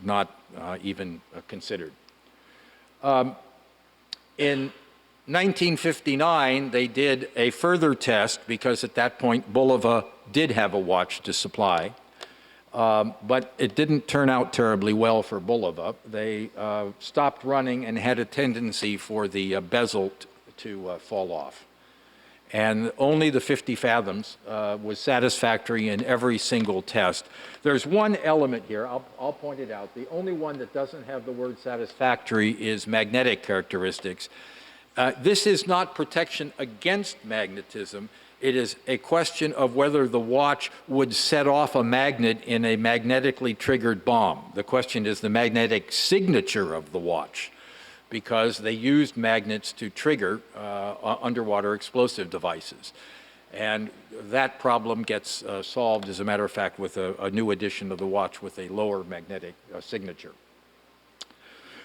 not even considered. In 1959, they did a further test because at that point, Bulova did have a watch to supply. But it didn't turn out terribly well for Bulova. They stopped running and had a tendency for the bezel to fall off. And only the 50 fathoms was satisfactory in every single test. There's one element here, I'll point it out. The only one that doesn't have the word satisfactory is magnetic characteristics. This is not protection against magnetism. It is a question of whether the watch would set off a magnet in a magnetically triggered bomb. The question is the magnetic signature of the watch, because they used magnets to trigger underwater explosive devices. And that problem gets solved, as a matter of fact, with a new edition of the watch with a lower magnetic signature.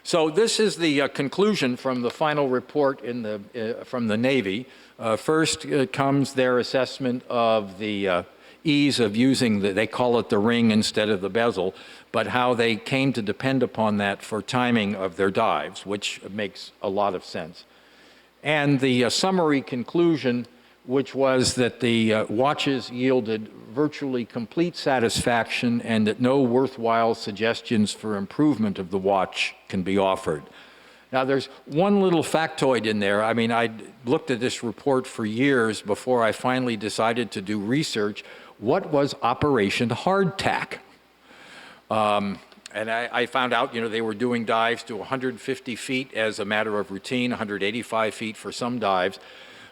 So this is the conclusion from the final report from the Navy. First comes their assessment of the ease of using, they call it the ring instead of the bezel, but how they came to depend upon that for timing of their dives, which makes a lot of sense. And the summary conclusion, which was that the watches yielded virtually complete satisfaction and that no worthwhile suggestions for improvement of the watch can be offered. Now, there's one little factoid in there. I mean, I looked at this report for years before I finally decided to do research. What was Operation Hardtack? And I found out, you know, they were doing dives to 150 feet as a matter of routine, 185 feet for some dives.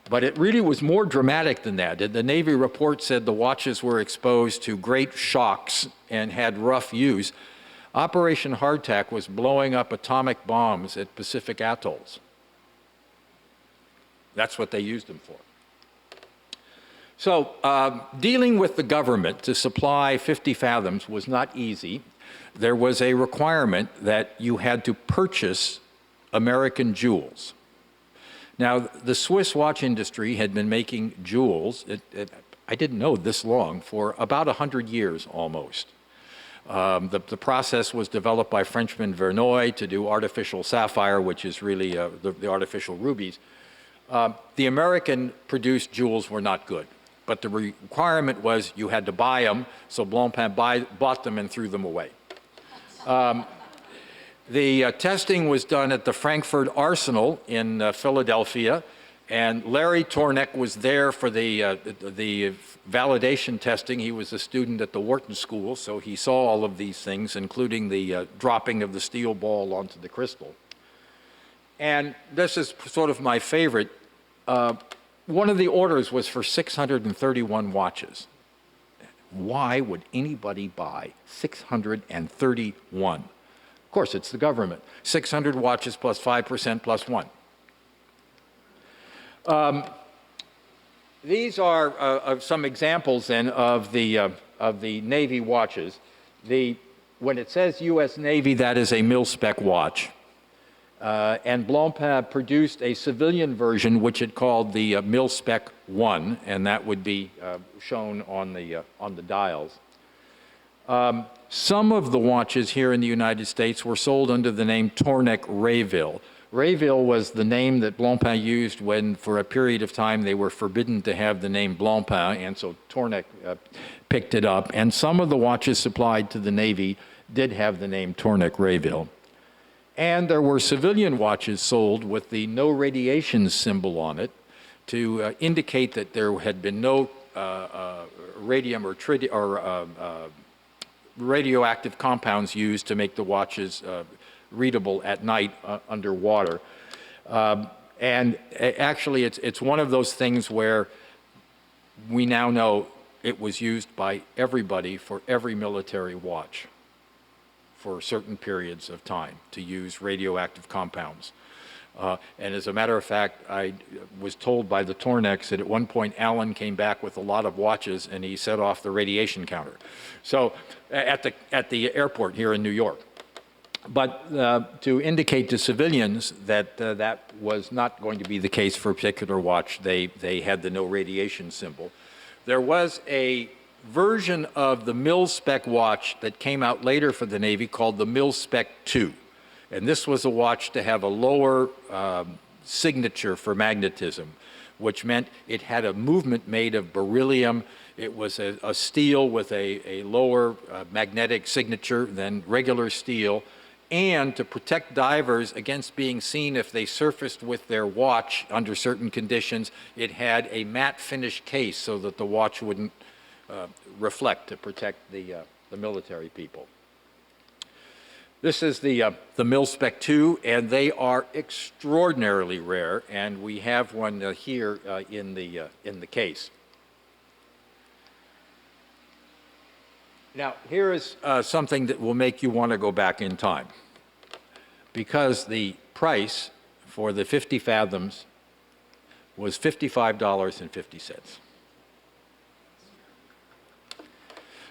But it really was more dramatic than that. The Navy report said the watches were exposed to great shocks and had rough use. Operation Hardtack was blowing up atomic bombs at Pacific atolls. That's what they used them for. So dealing with the government to supply 50 fathoms was not easy. There was a requirement that you had to purchase American jewels. Now, the Swiss watch industry had been making jewels, I didn't know this long, for about 100 years almost. The process was developed by Frenchman Verneuil to do artificial sapphire, which is really the artificial rubies. The American-produced jewels were not good, but the requirement was you had to buy them, so Blancpain bought them and threw them away. The testing was done at the Frankfurt Arsenal in Philadelphia, and Larry Tornek was there for the validation testing. He was a student at the Wharton School, so he saw all of these things, including the dropping of the steel ball onto the crystal. And this is sort of my favorite. One of the orders was for 631 watches. Why would anybody buy 631? Of course, it's the government. 600 watches plus 5% plus 1. These are some examples then of the Navy watches. When it says U.S. Navy, that is a MIL-SPEC watch. And Blancpain produced a civilian version, which it called the MIL-SPEC 1, and that would be shown on the dials. Some of the watches here in the United States were sold under the name Tornek Rayville. Rayville was the name that Blancpain used when, for a period of time, they were forbidden to have the name Blancpain, and so Tornek picked it up. And some of the watches supplied to the Navy did have the name Tornek Rayville. And there were civilian watches sold with the no radiation symbol on it to indicate that there had been no radium or radioactive compounds used to make the watches readable at night underwater. And actually, it's one of those things where we now know it was used by everybody for every military watch for certain periods of time to use radioactive compounds. And as a matter of fact, I was told by the Torneks that at one point Allen came back with a lot of watches and he set off the radiation counter. So at the airport here in New York. But to indicate to civilians that that was not going to be the case for a particular watch, they had the no radiation symbol. There was a version of the MIL-SPEC watch that came out later for the Navy called the MIL-SPEC 2. And this was a watch to have a lower signature for magnetism, which meant it had a movement made of beryllium. It was a steel with a lower magnetic signature than regular steel. And to protect divers against being seen if they surfaced with their watch under certain conditions, it had a matte finish case so that the watch wouldn't reflect to protect the military people. This is the MIL-SPEC 2, and they are extraordinarily rare, and we have one here in the case. Now, here is something that will make you want to go back in time, because the price for the 50 fathoms was $55.50.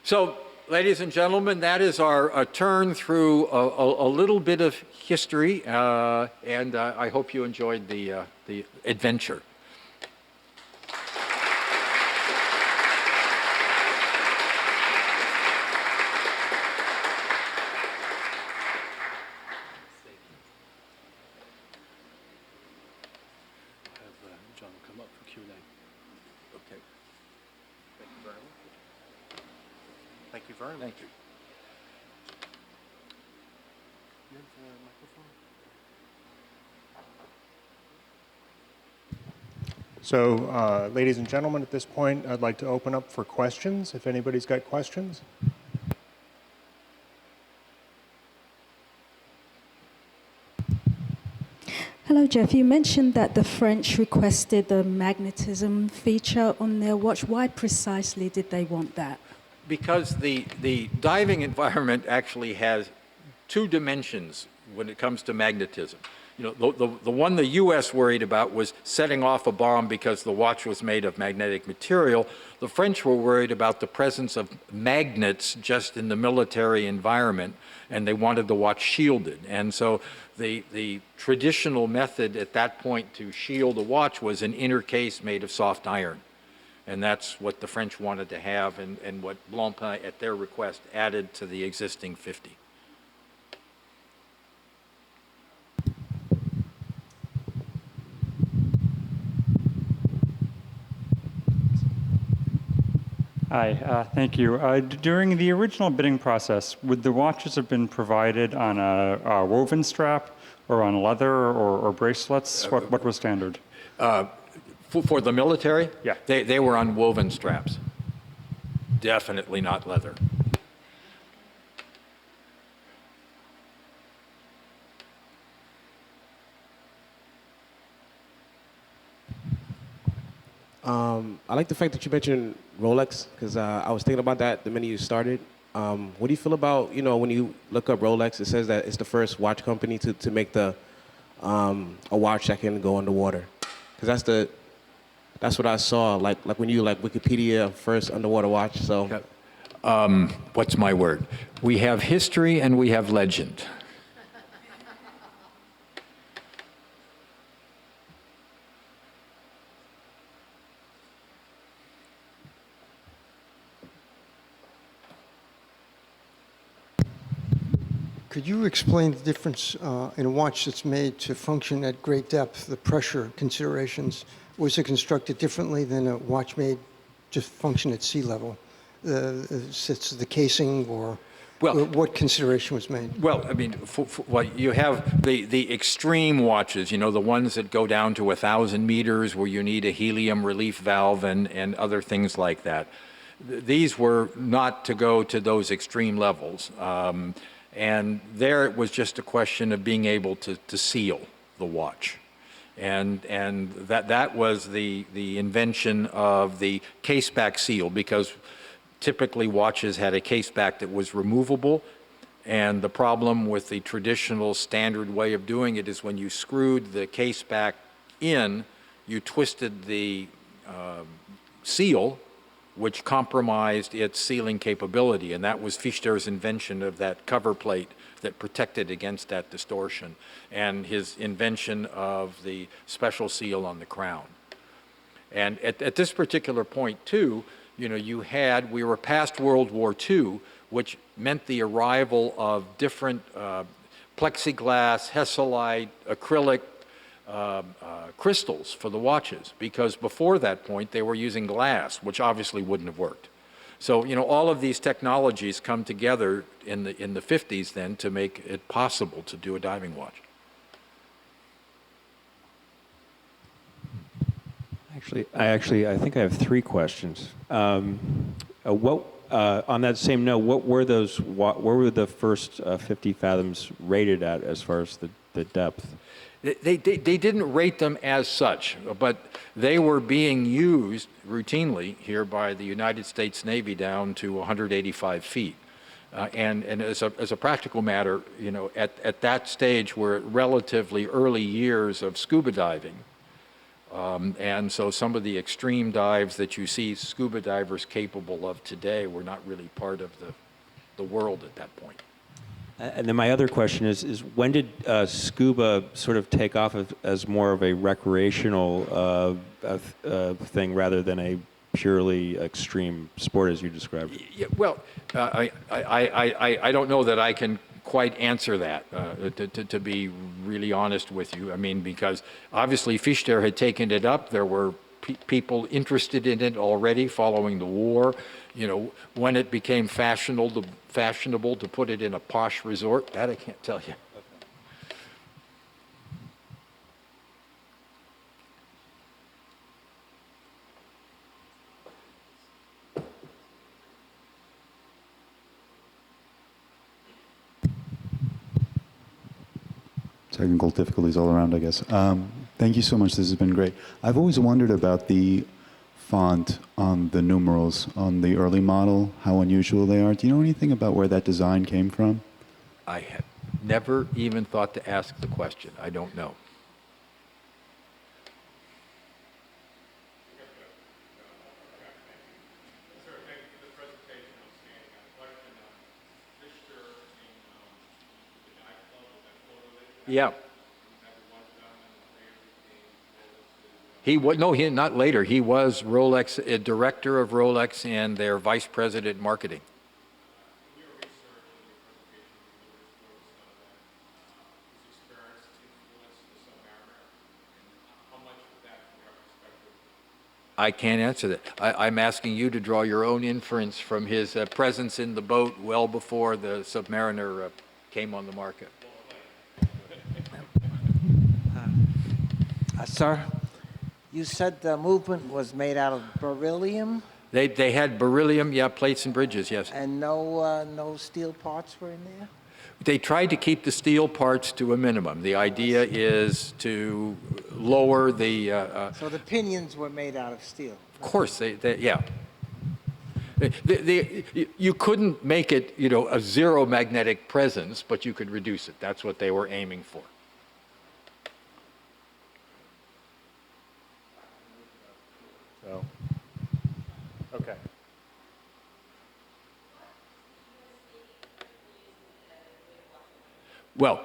So, ladies and gentlemen, that is our turn through a little bit of history, and I hope you enjoyed the adventure. you very much. Thank you. So, ladies and gentlemen, at this point, I'd like to open up for questions, if anybody's got questions. Hello, Jeff. You mentioned that the French requested the magnetism feature on their watch. Why precisely did they want that? Because the diving environment actually has two dimensions when it comes to magnetism. You know, the one the U.S. worried about was setting off a bomb because the watch was made of magnetic material. The French were worried about the presence of magnets just in the military environment, and they wanted the watch shielded. And so the traditional method at that point to shield a watch was an inner case made of soft iron. And that's what the French wanted to have, and what Blancpain, at their request, added to the existing 50. Hi, thank you. During the original bidding process, would the watches have been provided on a woven strap or on leather or bracelets? What was standard? For the military? Yeah. They were on woven straps. Definitely not leather. I like the fact that you mentioned Rolex, because I was thinking about that the minute you started. What do you feel about, you know, when you look up Rolex, it says that it's the first watch company to make a watch that can go underwater? Because that's what I saw, like when you Wikipedia first underwater watch. So, what's my word? We have history and we have legend. Could you explain the difference in a watch that's made to function at great depth, the pressure considerations? Was it constructed differently than a watch made to function at sea level? The casing, or what consideration was made? Well, I mean, you have the extreme watches, you know, the ones that go down to 1,000 meters where you need a helium relief valve and other things like that. These were not to go to those extreme levels. And there it was just a question of being able to seal the watch. And that was the invention of the caseback seal, because typically watches had a caseback that was removable. And the problem with the traditional standard way of doing it is when you screwed the caseback in, you twisted the seal, which compromised its sealing capability. And that was Flechter's invention of that cover plate that protected against that distortion, and his invention of the special seal on the crown. And at this particular point, too, you know, we were past World War II, which meant the arrival of different plexiglass, hesselite, acrylic, crystals for the watches, because before that point they were using glass, which obviously wouldn't have worked. So, you know, all of these technologies come together in the 50s then to make it possible to do a diving watch. I think I have three questions. On that same note, what were the first 50 fathoms rated at as far as the depth? They didn't rate them as such, but they were being used routinely here by the United States Navy down to 185 feet. And as a practical matter, you know, at that stage we're at relatively early years of scuba diving. And so some of the extreme dives that you see scuba divers capable of today were not really part of the world at that point. And then my other question is when did scuba sort of take off as more of a recreational thing rather than a purely extreme sport as you described it? Yeah, well, I don't know that I can quite answer that, to be really honest with you. I mean, because obviously Flechter had taken it up. There were people interested in it already following the war. You know, when it became fashionable to put it in a posh resort, that I can't tell you. Technical difficulties all around, I guess. Thank you so much. This has been great. I've always wondered about the font on the numerals on the early model, how unusual they are. Do you know anything about where that design came from? I had never even thought to ask the question. I don't know. Yeah. Not later. He was Rolex, a director of Rolex and their vice president marketing. I can't answer that. I'm asking you to draw your own inference from his presence in the boat well before the Submariner came on the market. Sir, you said the movement was made out of beryllium? They had beryllium, yeah, plates and bridges, yes. And no steel parts were in there? They tried to keep the steel parts to a minimum. The idea is to lower the... so the pinions were made out of steel? Of course, yeah. You couldn't make it, you know, a zero magnetic presence, but you could reduce it. That's what they were aiming for. So, okay. Well,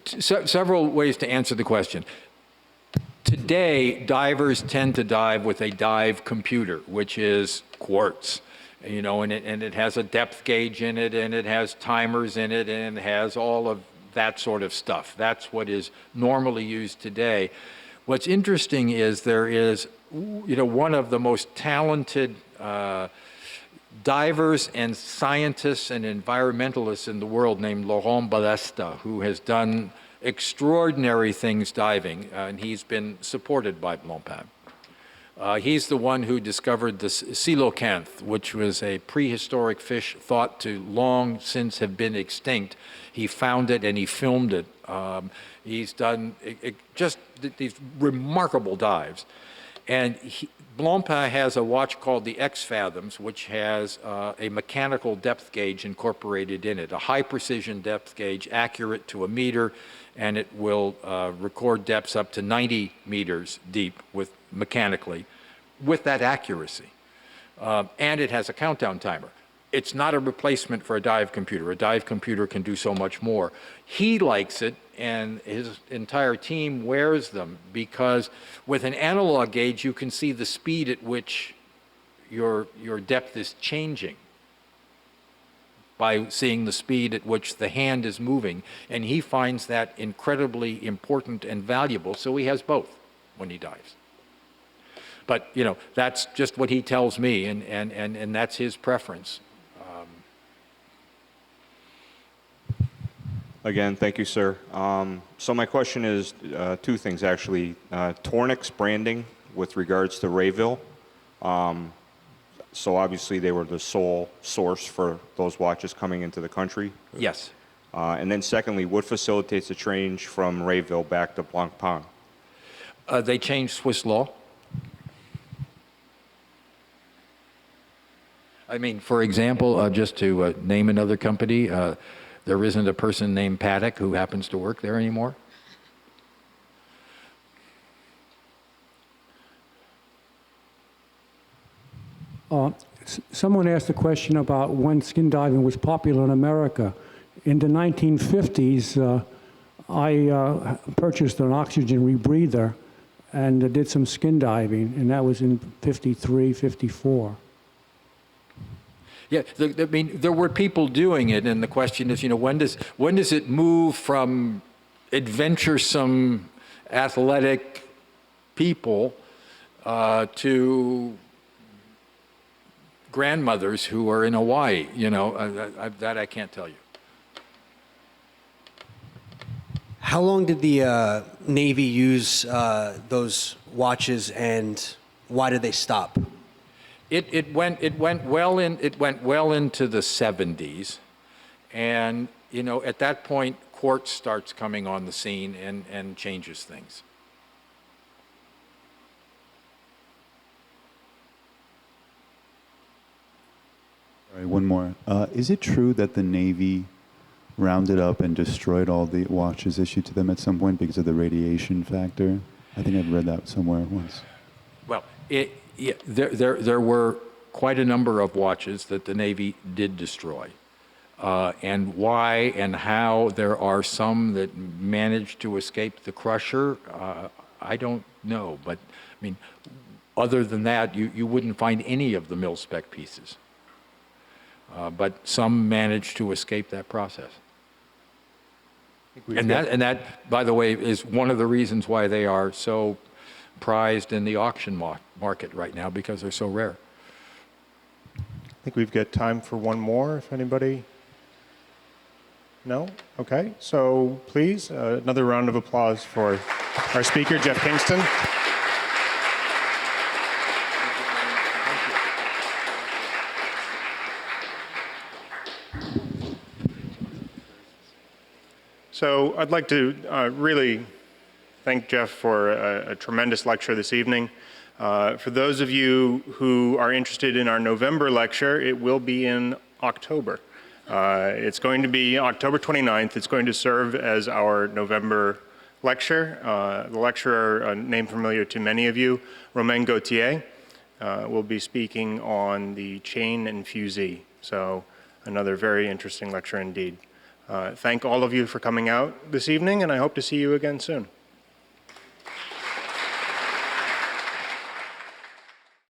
several ways to answer the question. Today, divers tend to dive with a dive computer, which is quartz, you know, and it has a depth gauge in it, and it has timers in it, and it has all of that sort of stuff. That's what is normally used today. What's interesting is there is, you know, one of the most talented divers and scientists and environmentalists in the world named Laurent Balesta, who has done extraordinary things diving, and he's been supported by Blancpain. He's the one who discovered the coelacanth, which was a prehistoric fish thought to long since have been extinct. He found it and he filmed it. He's done just these remarkable dives. And Blancpain has a watch called the Fathoms, which has a mechanical depth gauge incorporated in it, a high precision depth gauge, accurate to a meter, and it will record depths up to 90 meters deep mechanically with that accuracy. And it has a countdown timer. It's not a replacement for a dive computer. A dive computer can do so much more. He likes it, and his entire team wears them, because with an analog gauge, you can see the speed at which your depth is changing by seeing the speed at which the hand is moving. And he finds that incredibly important and valuable, so he has both when he dives. But, you know, that's just what he tells me, and that's his preference. Again, thank you, sir. So my question is two things, actually. Tornek's branding with regards to Rayville. So obviously they were the sole source for those watches coming into the country. Yes. And then secondly, what facilitates the change from Rayville back to Blancpain? They changed Swiss law. I mean, for example, just to name another company, there isn't a person named Paten who happens to work there anymore. Someone asked a question about when skin diving was popular in America. In the 1950s, I purchased an oxygen rebreather and did some skin diving, and that was in 53, 54. Yeah, I mean, there were people doing it, and the question is, you know, when does it move from adventuresome, athletic people to grandmothers who are in Hawaii. You know, that I can't tell you. How long did the Navy use those watches, and why did they stop? It went well into the 70s, and you know, at that point, quartz starts coming on the scene and changes things. All right, one more. Is it true that the Navy rounded up and destroyed all the watches issued to them at some point because of the radiation factor? I think I've read that somewhere once. Well, there were quite a number of watches that the Navy did destroy. And why and how there are some that managed to escape the crusher, I don't know. But, I mean, other than that, you wouldn't find any of the MIL-SPEC pieces. But some managed to escape that process. And that, by the way, is one of the reasons why they are so prized in the auction market right now, because they're so rare. I think we've got time for one more, if anybody... No? Okay, so please, another round of applause for our speaker, Jeff Kingston. So I'd like to really thank Jeff for a tremendous lecture this evening. For those of you who are interested in our November lecture, it will be in October. It's going to be October 29th. It's going to serve as our November lecture. The lecturer, a name familiar to many of you, Romain Gauthier, will be speaking on the chain and fusee. So another very interesting lecture indeed. Thank all of you for coming out this evening, and I hope to see you again soon.